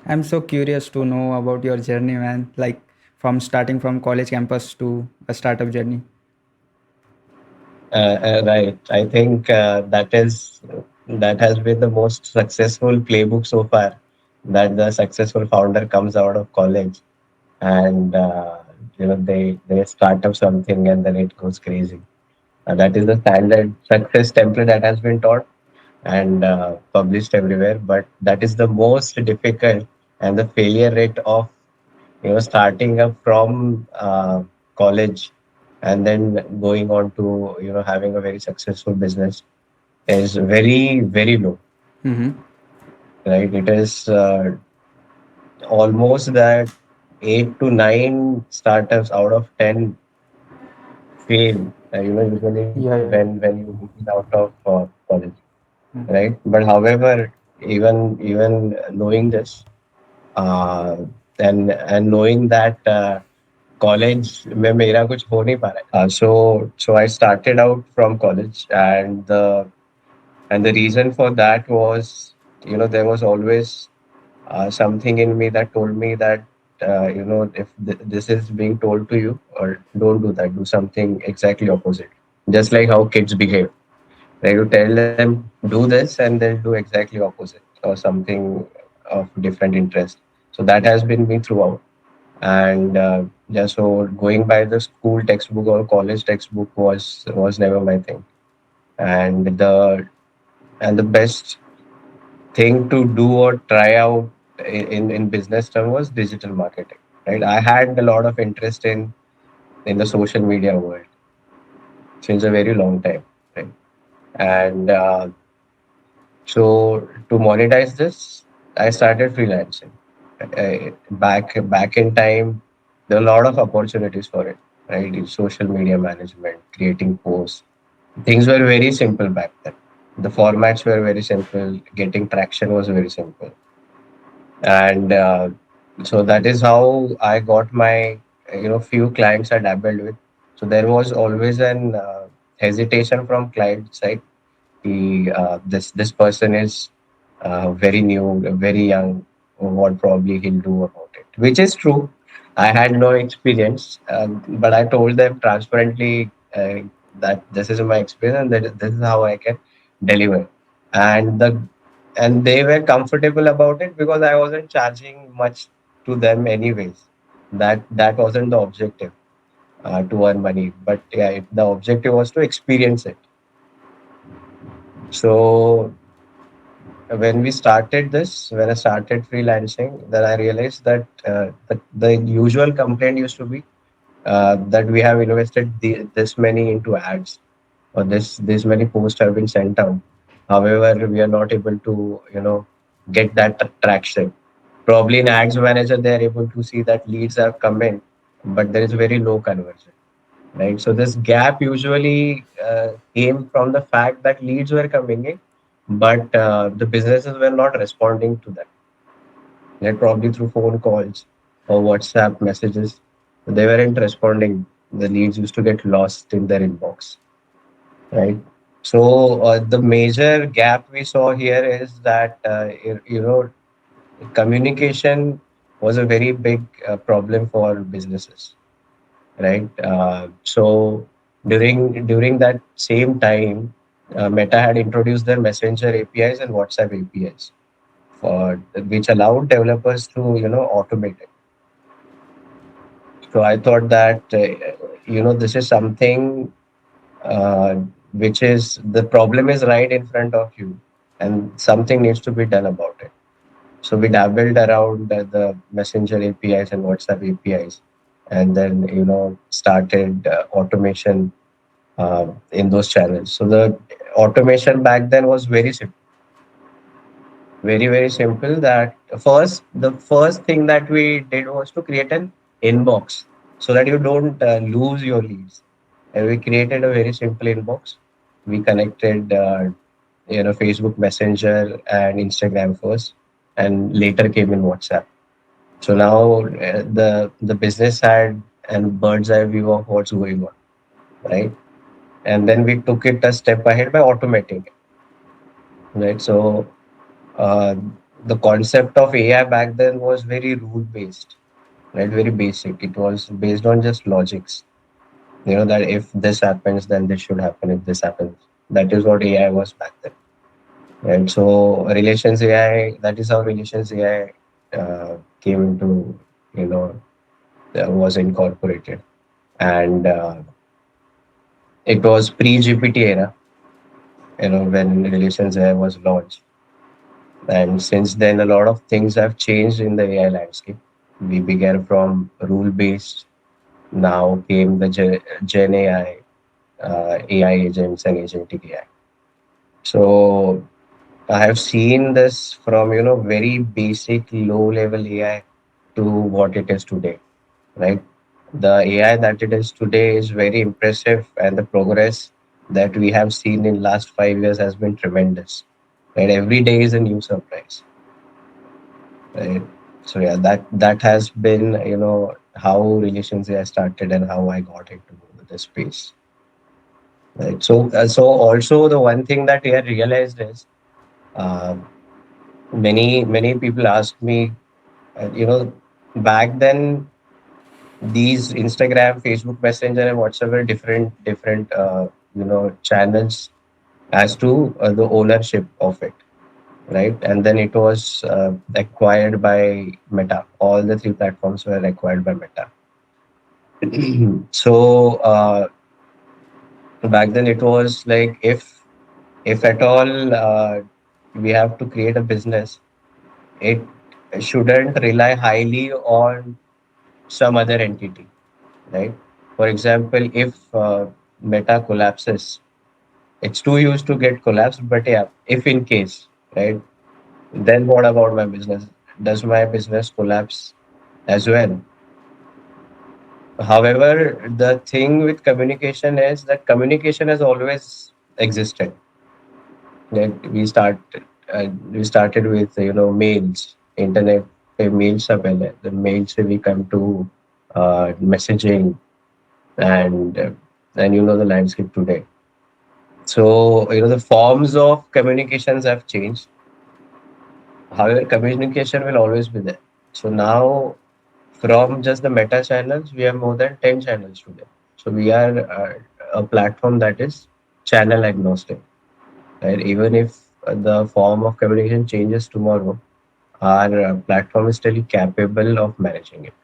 I'm so curious to know about your journey, man. Like from starting from college campus to a startup journey. Right. I think that has been the most successful playbook so far. That the successful founder comes out of college and they start up something and then it goes crazy. That is the standard success template that has been taught and published everywhere. But that is the most difficult, and the failure rate of starting up from college and then going on to having a very successful business is very very low, Mm-hmm. right? It is almost that 8 to 9 startups out of 10 fail. Usually Yeah, yeah. when you make it out of college, Mm. right? But however, even knowing this, uh, and knowing that college में मेरा कुछ हो नहीं पा रहा है so I started out from college and the reason for that was there was always something in me that told me that if this is being told to you or don't do that, do something exactly opposite, just like how kids behave, right? You tell them do this and they'll do exactly opposite or something of different interest. So that has been me throughout. And yeah, so going by the school textbook or college textbook was never my thing. And the best thing to do or try out in business term was digital marketing, right? I had a lot of interest in the social media world since a very long time, right? And so to monetize this, I started freelancing. Back in time, there were a lot of opportunities for it, right? In social media management, creating posts. Things were very simple back then. The formats were very simple. Getting traction was very simple, and so that is how I got my few clients I dabbled with. So there was always an hesitation from client side. This person is very new, very young. What probably he'll do about it, which is true. I had no experience, but I told them transparently that this is my experience and that this is how I can deliver. And they were comfortable about it because I wasn't charging much to them anyways. That wasn't the objective to earn money, but yeah, the objective was to experience it. So when I started freelancing, then I realized that the usual complaint used to be that we have invested this many into ads or this many posts have been sent out. However, we are not able to get that traction. Probably in ads manager, they are able to see that leads have come in, but there is very low conversion, right? So this gap usually came from the fact that leads were coming in, but the businesses were not responding to them. Right? Probably through phone calls or WhatsApp messages, they weren't responding. The leads used to get lost in their inbox, right? So the major gap we saw here is that communication was a very big problem for businesses, right? So during that same time, Meta had introduced their Messenger APIs and WhatsApp APIs, for which allowed developers to automate it. So I thought that this is something uh, which is the problem is right in front of you, and something needs to be done about it. So we dabbled around the Messenger APIs and WhatsApp APIs, and then started automation in those channels. So the automation back then was very simple, very very simple. That the first thing that we did was to create an inbox so that you don't lose your leads. And we created a very simple inbox. We connected Facebook Messenger and Instagram first, and later came in WhatsApp. So now the business had a bird's eye view of what's going on, right? And then we took it a step ahead by automating it, right? So uh, the concept of AI back then was very rule based, right? Very basic. It was based on just logics. You know that if this happens, then this should happen. If this happens, that is what AI was back then. And so relations AI, that is how relations AI came into, you know, was incorporated. And it was pre-GPT era, when relations AI was launched. And since then, a lot of things have changed in the AI landscape. We began from rule-based. Now came the Gen AI, AI agents and agentic AI. So I have seen this from, very basic low level AI to what it is today, right? The AI that it is today is very impressive, and the progress that we have seen in last 5 years has been tremendous. Right? Every day is a new surprise. Right? So yeah, that has been, how relations AI started and how I got into this space. Right. So also the one thing that I realized is, uh, many people ask me, back then these Instagram, Facebook Messenger, and WhatsApp were different channels as to the ownership of it, right? And then it was acquired by Meta. All the three platforms were acquired by Meta. So back then it was like, if at all we have to create a business, it shouldn't rely highly on some other entity, right? For example, if Meta collapses, it's too used to get collapsed. But yeah, if in case, right, then what about my business? Does my business collapse as well? However, the thing with communication is that communication has always existed. Like we started with mails, internet पे mails सब पहले, the mails से we come to messaging, and the landscape today. So the forms of communications have changed. However, communication will always be there. So now, from just the Meta channels, we have more than 10 channels today. So we are a platform that is channel agnostic, right? Even if the form of communication changes tomorrow, our platform is still capable of managing it.